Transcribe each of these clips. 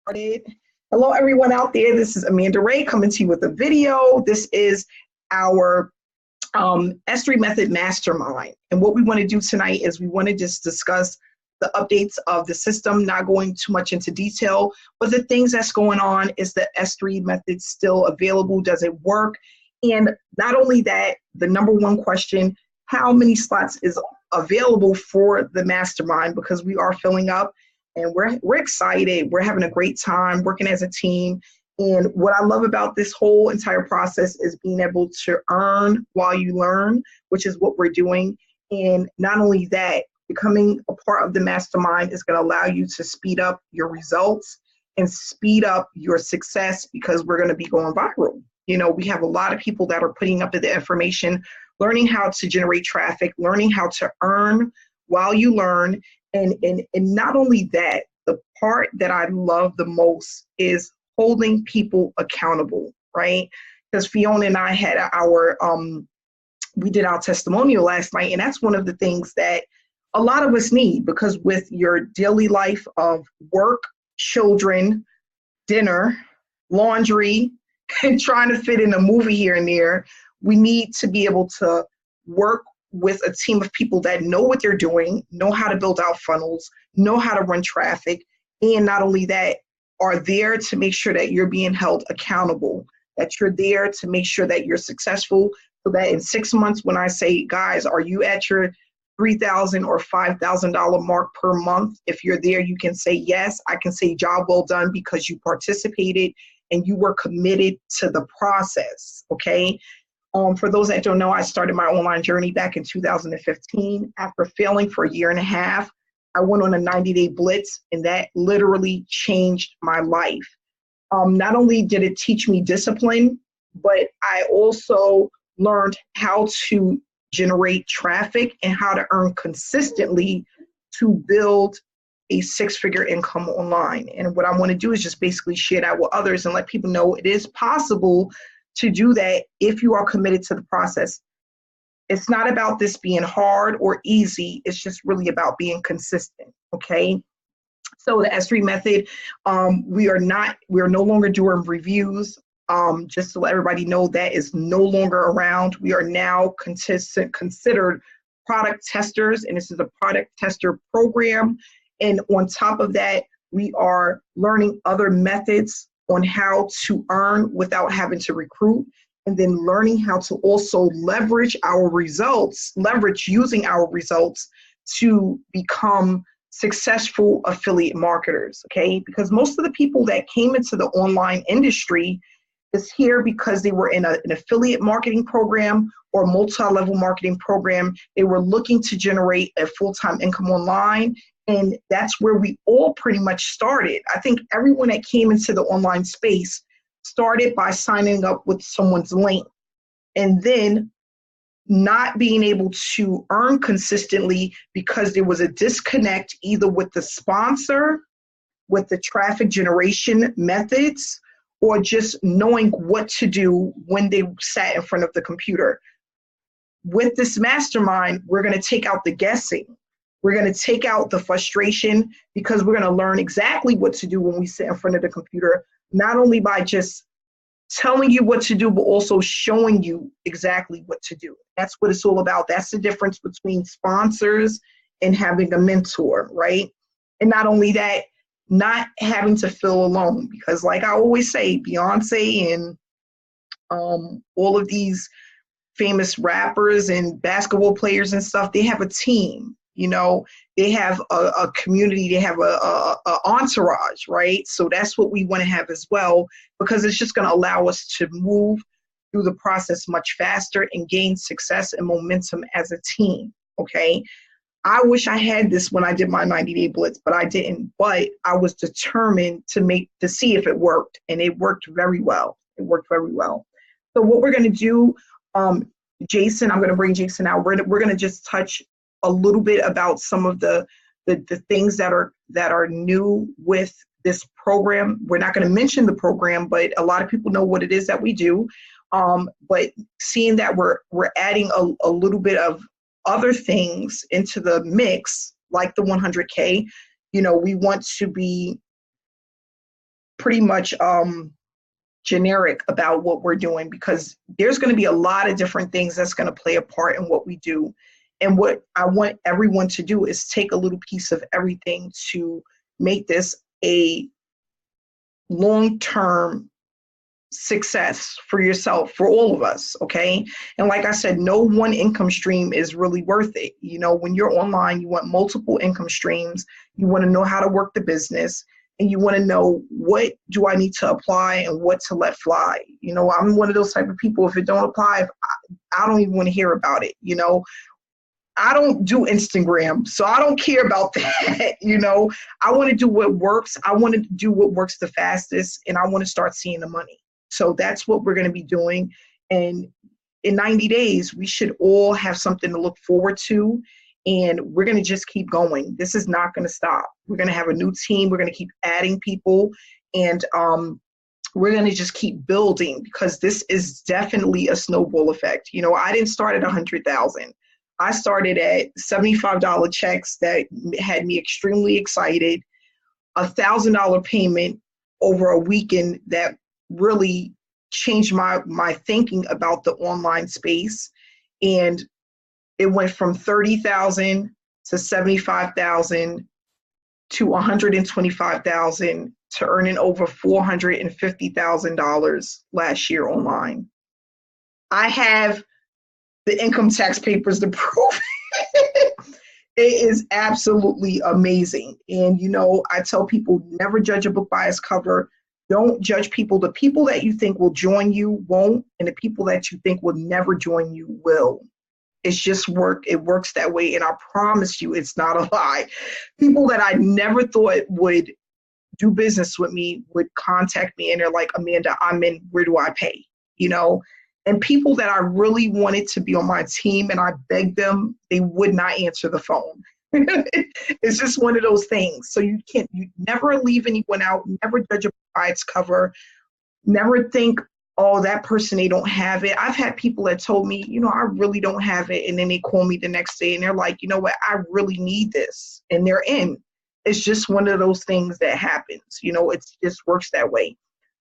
Started. Hello, everyone out there. This is Amanda Ray coming to you with a video. This is our S3 Method Mastermind. And what we want to do tonight is we want to just discuss the updates of the system, not going too much into detail, but the things that's going on. Is the S3 method still available? Does it work? And not only that, the number one question, how many slots is available for the mastermind? Because we are filling up and we're excited. We're having a great time working as a team. And what I love about this whole entire process is being able to earn while you learn, which is what we're doing. And not only that, becoming a part of the mastermind is going to allow you to speed up your results and speed up your success, because we're going to be going viral. You know, we have a lot of people that are putting up the information, learning how to generate traffic, learning how to earn while you learn. And not only that, the part that I love the most is holding people accountable, right? Because Fiona and I had we did our testimonial last night, and that's one of the things that a lot of us need, because with your daily life of work, children, dinner, laundry, and trying to fit in a movie here and there, we need to be able to work with a team of people that know what they're doing, know how to build out funnels, know how to run traffic, and not only that, are there to make sure that you're being held accountable, that you're there to make sure that you're successful, so that in 6 months when I say, guys, are you at your $3,000 or $5,000 mark per month? If you're there, you can say yes. I can say job well done, because you participated and you were committed to the process, okay? For those that don't know, I started my online journey back in 2015. After failing for a year and a half, I went on a 90-day blitz, and that literally changed my life. Not only did it teach me discipline, but I also learned how to generate traffic and how to earn consistently to build a six-figure income online. And what I want to do is just basically share that with others and let people know it is possible to do that if you are committed to the process. It's not about this being hard or easy. It's just really about being consistent, okay? So the S3 method, we are no longer doing reviews. Just to let everybody know, that is no longer around. We are now considered product testers, and this is a product tester program. And on top of that, we are learning other methods on how to earn without having to recruit, and then learning how to also leverage using our results to become successful affiliate marketers, okay? Because most of the people that came into the online industry is here because they were in an affiliate marketing program or multi-level marketing program. They were looking to generate a full-time income online, and that's where we all pretty much started. I think everyone that came into the online space started by signing up with someone's link, and then not being able to earn consistently because there was a disconnect either with the sponsor, with the traffic generation methods, or just knowing what to do when they sat in front of the computer. With this mastermind, we're going to take out the guessing. We're going to take out the frustration, because we're going to learn exactly what to do when we sit in front of the computer, not only by just telling you what to do, but also showing you exactly what to do. That's what it's all about. That's the difference between sponsors and having a mentor, right? And not only that, not having to feel alone, because like I always say, Beyonce and all of these famous rappers and basketball players and stuff, they have a team. You know, they have a community, they have a entourage, right? So that's what we want to have as well, because it's just going to allow us to move through the process much faster and gain success and momentum as a team, okay? I wish I had this when I did my 90-day blitz, but I didn't. But I was determined to see if it worked, and it worked very well. It worked very well. So what we're going to do, Jason, I'm going to bring Jason out. We're going to just touch a little bit about some of the things that are new with this program. We're not going to mention the program, but a lot of people know what it is that we do. But seeing that we're adding a little bit of other things into the mix, like the 100K, you know, we want to be pretty much generic about what we're doing, because there's going to be a lot of different things that's going to play a part in what we do. And what I want everyone to do is take a little piece of everything to make this a long-term success for yourself, for all of us, okay? And like I said, no one income stream is really worth it. You know, when you're online, you want multiple income streams. You want to know how to work the business, and you want to know what do I need to apply and what to let fly. You know, I'm one of those type of people, if it don't apply, I don't even want to hear about it. You know, I don't do Instagram, so I don't care about that. You know, I want to do what works. I want to do what works the fastest, and I want to start seeing the money. So that's what we're going to be doing. And in 90 days, we should all have something to look forward to. And we're going to just keep going. This is not going to stop. We're going to have a new team. We're going to keep adding people. And we're going to just keep building, because this is definitely a snowball effect. You know, I didn't start at 100,000. I started at $75 checks that had me extremely excited, $1,000 payment over a weekend that really changed my thinking about the online space. And it went from 30,000 to 75,000 to 125,000 to earning over $450,000 last year online. I have the income tax papers to prove it. It is absolutely amazing. And, you know, I tell people, never judge a book by its cover. Don't judge people. The people that you think will join you won't, and the people that you think will never join you will. It's just work. It works that way. And I promise you, it's not a lie. People that I never thought would do business with me would contact me, and they're like, Amanda, I'm in, where do I pay? You know, and people that I really wanted to be on my team and I begged them, they would not answer the phone. It's just one of those things. So you never leave anyone out, never judge a book by its cover, never think, oh, that person, they don't have it. I've had people that told me, you know, I really don't have it. And then they call me the next day and they're like, you know what, I really need this. And they're in. It's just one of those things that happens. You know, it just works that way.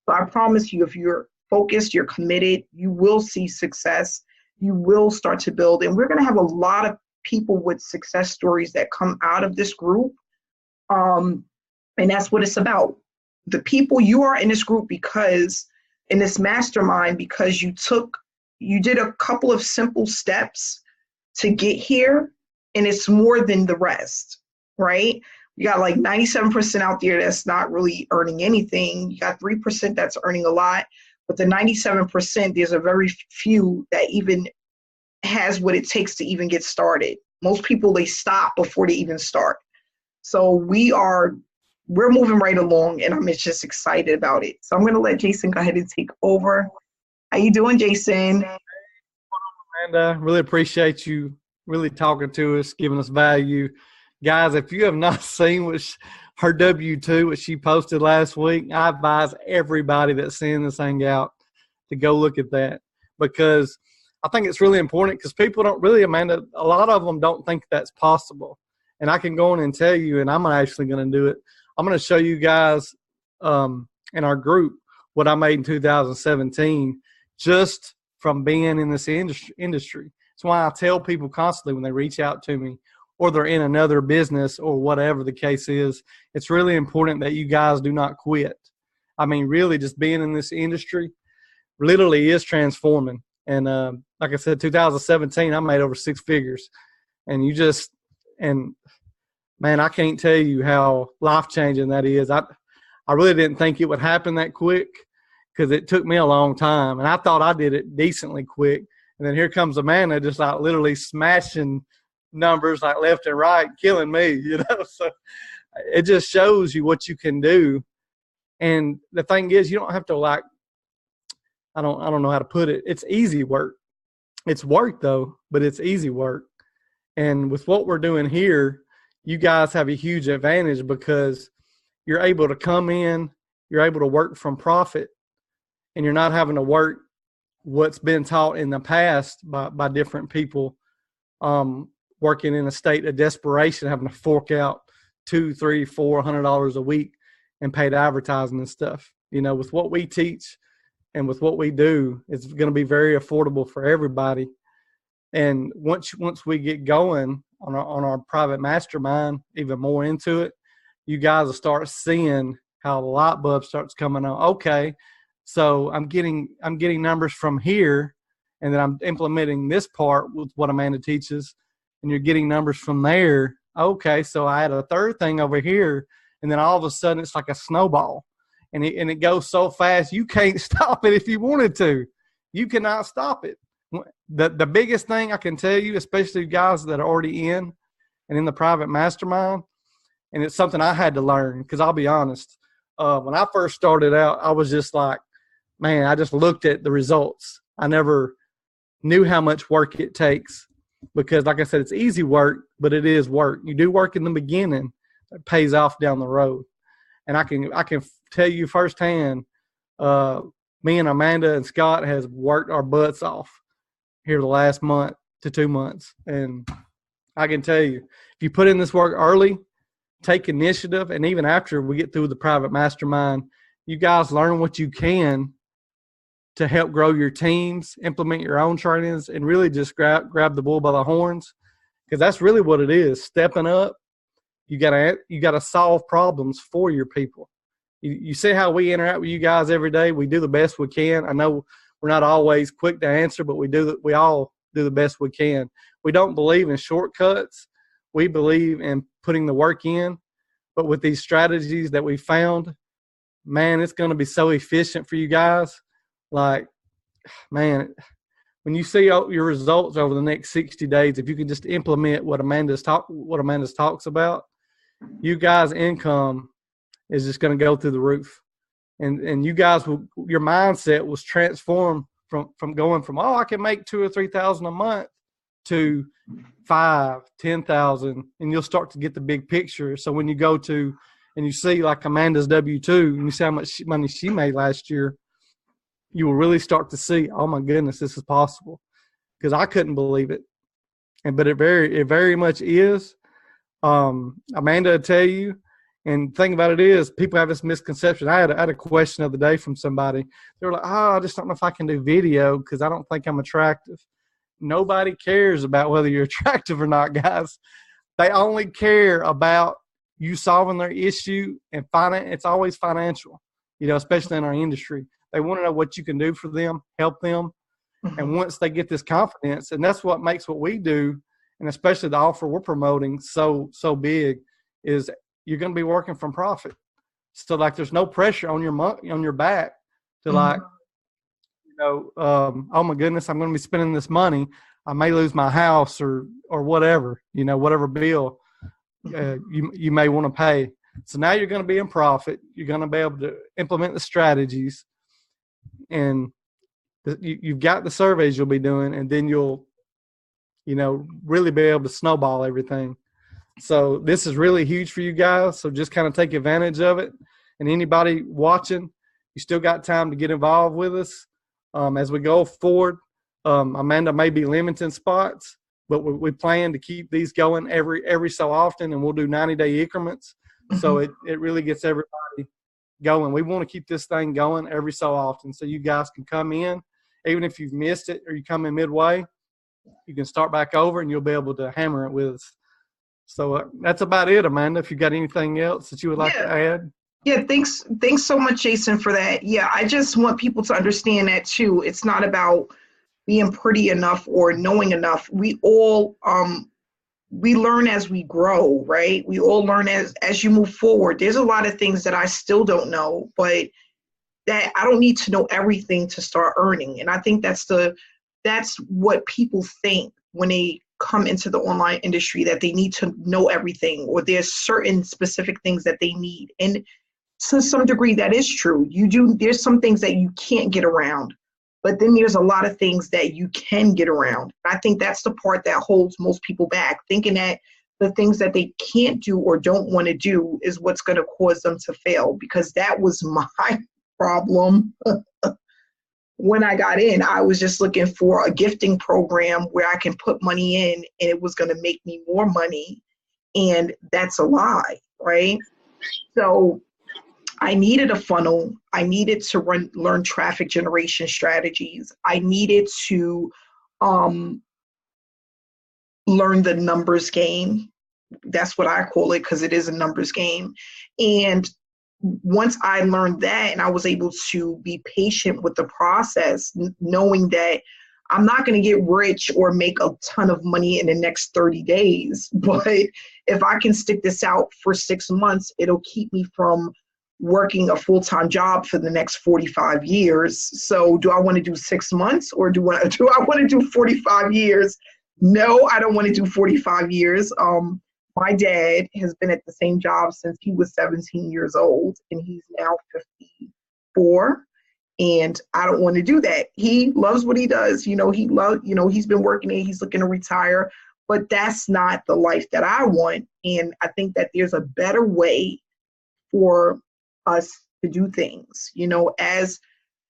So I promise you, if you're focused, you're committed, you will see success. You will start to build. And we're going to have a lot of people with success stories that come out of this group. And that's what it's about. The people, you are in this group because, in this mastermind, because you did a couple of simple steps to get here, and it's more than the rest, right? You got like 97% out there that's not really earning anything. You got 3% that's earning a lot, but the 97%, there's a very few that even has what it takes to even get started. Most people, they stop before they even start. So we're moving right along, and I'm just excited about it. So I'm going to let Jason go ahead and take over. How you doing, Jason? And I really appreciate you really talking to us, giving us value. Guys, if you have not seen her W-2, what she posted last week, I advise everybody that's seeing this thing out to go look at that, because I think it's really important, because people don't really, Amanda, a lot of them don't think that's possible. And I can go on and tell you, and I'm actually going to do it. I'm going to show you guys in our group what I made in 2017 just from being in this industry. That's why I tell people constantly when they reach out to me, or they're in another business or whatever the case is, it's really important that you guys do not quit. I mean, really, just being in this industry literally is transforming. And like I said, 2017, I made over 6 figures. And man, I can't tell you how life-changing that is. I really didn't think it would happen that quick, because it took me a long time. And I thought I did it decently quick. And then here comes Amanda, just like literally smashing numbers like left and right, killing me, you know. So it just shows you what you can do. And the thing is, you don't have to, like, I don't know how to put it. It's easy work. It's work though, but it's easy work. And with what we're doing here, you guys have a huge advantage, because you're able to come in, you're able to work from profit, and you're not having to work what's been taught in the past by different people, working in a state of desperation, having to fork out $200, $300, $400 a week and paid advertising and stuff. with what we teach and with what we do, it's going to be very affordable for everybody. And once we get going on our private mastermind, even more into it, you guys will start seeing how the light bulb starts coming on. Okay, so I'm getting numbers from here, and then I'm implementing this part with what Amanda teaches, and you're getting numbers from there. Okay, so I had a third thing over here, and then all of a sudden it's like a snowball, and it goes so fast you can't stop it if you wanted to. You cannot stop it. The biggest thing I can tell you, especially guys that are already in the private mastermind, and it's something I had to learn, because I'll be honest, when I first started out, I was just like, man, I just looked at the results. I never knew how much work it takes, because like I said, it's easy work, but it is work. You do work in the beginning, it pays off down the road. And I can tell you firsthand, me and Amanda and Scott has worked our butts off here the last month to 2 months. And I can tell you, if you put in this work early, take initiative, and even after we get through the private mastermind, you guys learn what you can to help grow your teams, implement your own trainings, and really just grab the bull by the horns, because that's really what it is. Stepping up, you gotta solve problems for your people. You see how we interact with you guys every day. We do the best we can. I know we're not always quick to answer, but we all do the best we can. We don't believe in shortcuts. We believe in putting the work in. But with these strategies that we found, man, it's going to be so efficient for you guys. Like, man, when you see your results over the next 60 days, if you can just implement what Amanda's talks about, you guys' income is just going to go through the roof. And you guys your mindset was transformed from going from, I can make $2,000 or $3,000 a month to $5,000-$10,000, and you'll start to get the big picture. So when you go to and you see like Amanda's W-2 and you see how much money she made last year, you will really start to see, oh my goodness, this is possible. Because I couldn't believe it, but it very much is. Amanda will tell you. And the thing about it is, people have this misconception. I had a question the other day from somebody. They were like, I just don't know if I can do video because I don't think I'm attractive. Nobody cares about whether you're attractive or not, guys. They only care about you solving their issue, and it's always financial, especially in our industry. They want to know what you can do for them, help them. Mm-hmm. And once they get this confidence, and that's what makes what we do, and especially the offer we're promoting so big, is you're going to be working from profit. So like, there's no pressure on your back to like, oh my goodness, I'm going to be spending this money. I may lose my house or whatever, whatever bill you may want to pay. So now you're going to be in profit. You're going to be able to implement the strategies, and you've got the surveys you'll be doing, and then you'll, really be able to snowball everything. So this is really huge for you guys. So just kind of take advantage of it. And anybody watching, you still got time to get involved with us as we go forward. Amanda may be limiting spots, but we plan to keep these going every so often, and we'll do 90-day increments. Mm-hmm. So it really gets everybody going. We want to keep this thing going every so often, so you guys can come in, even if you've missed it or you come in midway, you can start back over and you'll be able to hammer it with us. So that's about it, Amanda. If you got anything else that you would like to add. Yeah, thanks so much, Jason, for that. Yeah, I just want people to understand that too. It's not about being pretty enough or knowing enough. We all we learn as we grow, right? We all learn as you move forward. There's a lot of things that I still don't know, but that I don't need to know everything to start earning. And I think that's what people think when they come into the online industry, that they need to know everything, or there's certain specific things that they need. And to some degree that is true. There's some things that you can't get around, but then there's a lot of things that you can get around. I think that's the part that holds most people back, thinking that the things that they can't do or don't want to do is what's going to cause them to fail, because that was my problem. When I got in, I was just looking for a gifting program where I can put money in and it was going to make me more money. And that's a lie, right? So I needed a funnel. I needed to learn traffic generation strategies. I needed to learn the numbers game. That's what I call it, because it is a numbers game. And once I learned that, and I was able to be patient with the process, knowing that I'm not going to get rich or make a ton of money in the next 30 days, but if I can stick this out for 6 months, it'll keep me from working a full-time job for the next 45 years. So do I want to do 6 months, or do I want to do 45 years? No, I don't want to do 45 years. My dad has been at the same job since he was 17 years old, and he's now 54. And I don't want to do that. He loves what he does. He's been working and he's looking to retire, but that's not the life that I want. And I think that there's a better way for us to do things, as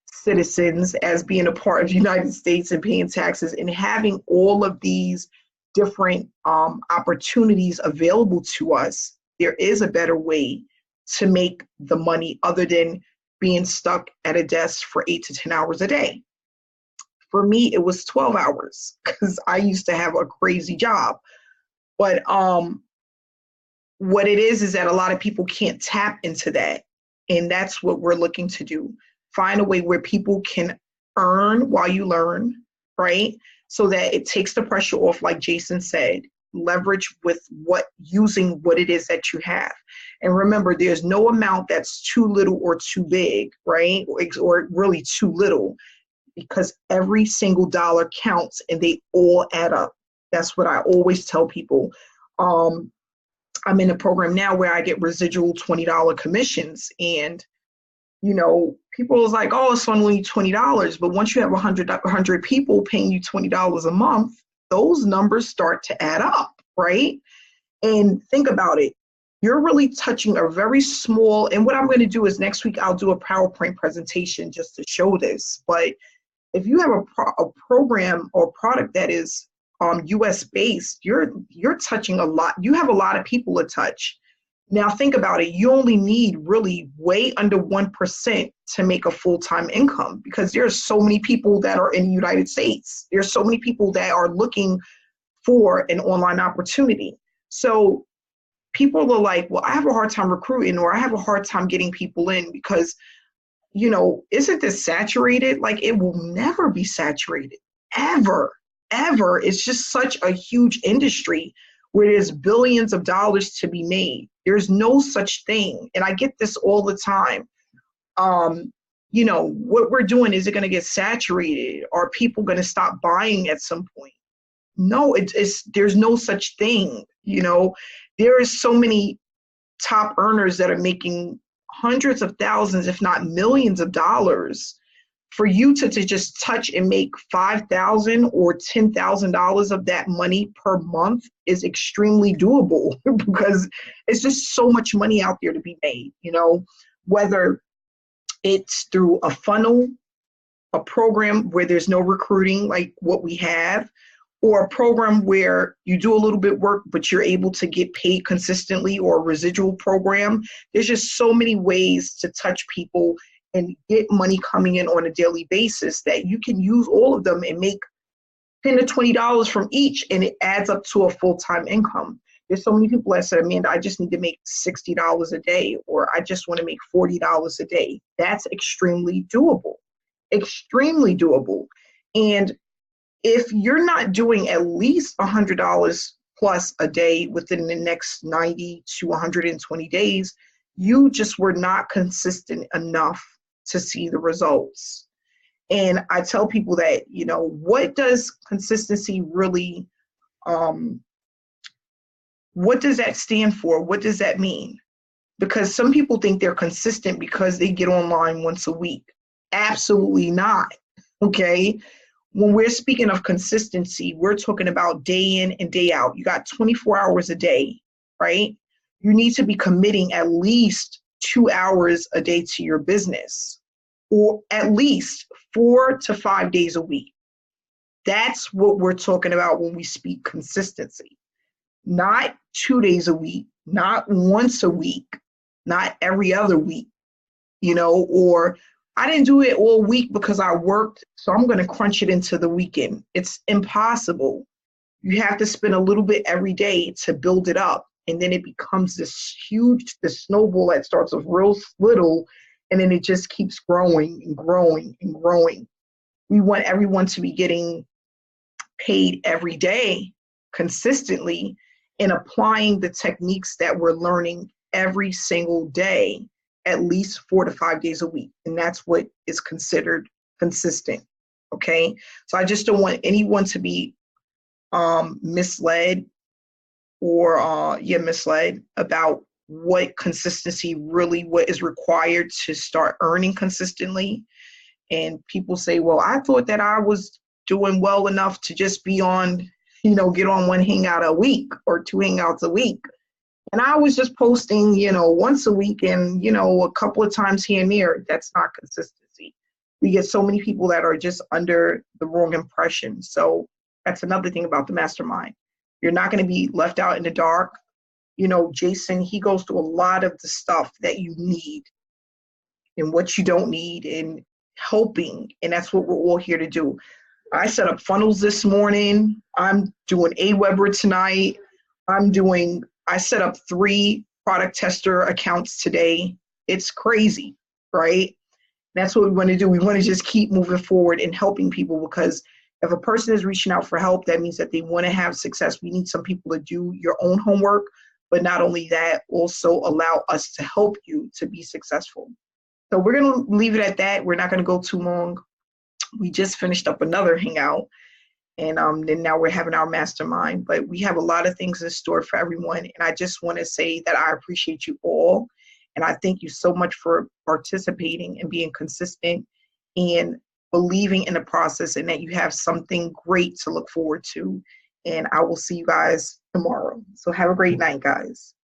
citizens, as being a part of the United States and paying taxes and having all of these different opportunities available to us. There is a better way to make the money other than being stuck at a desk for 8 to 10 hours a day. For me, it was 12 hours because I used to have a crazy job. But what it is that a lot of people can't tap into that. And that's what we're looking to do. Find a way where people can earn while you learn, right? So that it takes the pressure off, like Jason said, leverage with using what it is that you have. And remember, there's no amount that's too little or too big, right? Or really too little, because every single dollar counts and they all add up. That's what I always tell people. I'm in a program now where I get residual $20 commissions, and people is like, oh, it's only $20. But once you have 100 people paying you $20 a month, those numbers start to add up, right? And think about it. You're really touching a very small, and what I'm going to do is next week, I'll do a PowerPoint presentation just to show this. But if you have a program or product that is US based, you're touching a lot. You have a lot of people to touch. Now think about it. You only need really way under 1% to make a full-time income, because there's so many people that are in the United States. There's so many people that are looking for an online opportunity. So people are like, well, I have a hard time recruiting, or I have a hard time getting people in because, isn't this saturated? Like, it will never be saturated, ever. It's just such a huge industry where there's billions of dollars to be made. There's no such thing. And I get this all the time. What we're doing, is it going to get saturated? Are people going to stop buying at some point? No, there's no such thing. There is so many top earners that are making hundreds of thousands, if not millions of dollars. For you to just touch and make $5,000 or $10,000 of that money per month is extremely doable, because it's just so much money out there to be made, whether it's through a funnel, a program where there's no recruiting like what we have, or a program where you do a little bit work, but you're able to get paid consistently, or a residual program. There's just so many ways to touch people and get money coming in on a daily basis that you can use all of them and make $10 to $20 from each, and it adds up to a full-time income. There's so many people that said, Amanda, I just need to make $60 a day, or I just want to make $40 a day. That's extremely doable, extremely doable. And if you're not doing at least $100 plus a day within the next 90 to 120 days, you just were not consistent enough to see the results. And I tell people that, what does consistency really, what does that stand for? What does that mean? Because some people think they're consistent because they get online once a week. Absolutely not, okay? When we're speaking of consistency, we're talking about day in and day out. You got 24 hours a day, right? You need to be committing at least 2 hours a day to your business, or at least 4 to 5 days a week. That's what we're talking about when we speak consistency. Not 2 days a week, not once a week, not every other week. or I didn't do it all week because I worked, so I'm going to crunch it into the weekend. It's impossible. You have to spend a little bit every day to build it up. And then it becomes this snowball that starts with real little, and then it just keeps growing and growing and growing. We want everyone to be getting paid every day consistently and applying the techniques that we're learning every single day, at least 4 to 5 days a week. And that's what is considered consistent. Okay. So I just don't want anyone to be misled misled about what consistency really, what is required to start earning consistently. And people say, well, I thought that I was doing well enough to just be on, get on one hangout a week or 2 hangouts a week. And I was just posting, once a week and, a couple of times here and there. That's not consistency. We get so many people that are just under the wrong impression. So that's another thing about the mastermind. You're not going to be left out in the dark. Jason, he goes through a lot of the stuff that you need and what you don't need and helping. And that's what we're all here to do. I set up funnels this morning. I'm doing Aweber tonight. I set up 3 product tester accounts today. It's crazy, right? That's what we want to do. We want to just keep moving forward and helping people, because if a person is reaching out for help, that means that they want to have success. We need some people to do your own homework, but not only that, also allow us to help you to be successful. So we're going to leave it at that. We're not going to go too long. We just finished up another hangout, and then now we're having our mastermind. But we have a lot of things in store for everyone, and I just want to say that I appreciate you all, and I thank you so much for participating and being consistent and believing in the process, and that you have something great to look forward to. And I will see you guys tomorrow. So have a great night, guys.